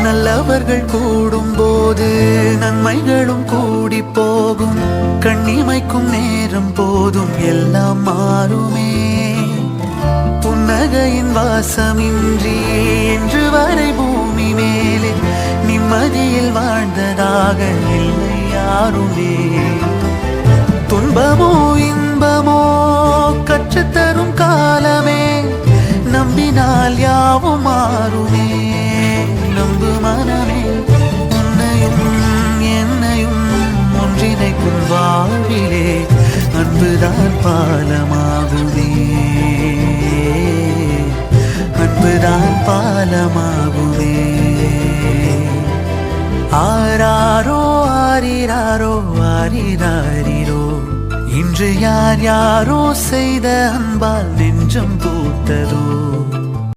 நல்லவர்கள் கூடும் போது நன்மைகளும் கூடி போகும். கண்ணிமைக்கும் நேரம் போதும் எல்லாம் மாறுமே. புன்னகையின் வாசமின்றி என்று வரை பூமி மேலே நிம்மதியில் வாழ்ந்ததாக இல்லை யாருமே. துன்பமோ இன்பமோ கற்றுத்தரும் காலமே, நம்பினால் யாவும் மாறுமே. நம்பு மனமே, உன்னையும் என்னையும் ஒன்றிணைக்கும் வாழ்விலே அன்புதான் பாலமாகுதே. அன்புதான் பாலமாகுதே. ஆராரோ ஆரிராரோ ஆரிராரிரோ, இன்று யார் யாரோ செய்த அன்பால் நெஞ்சம் பூத்ததோ.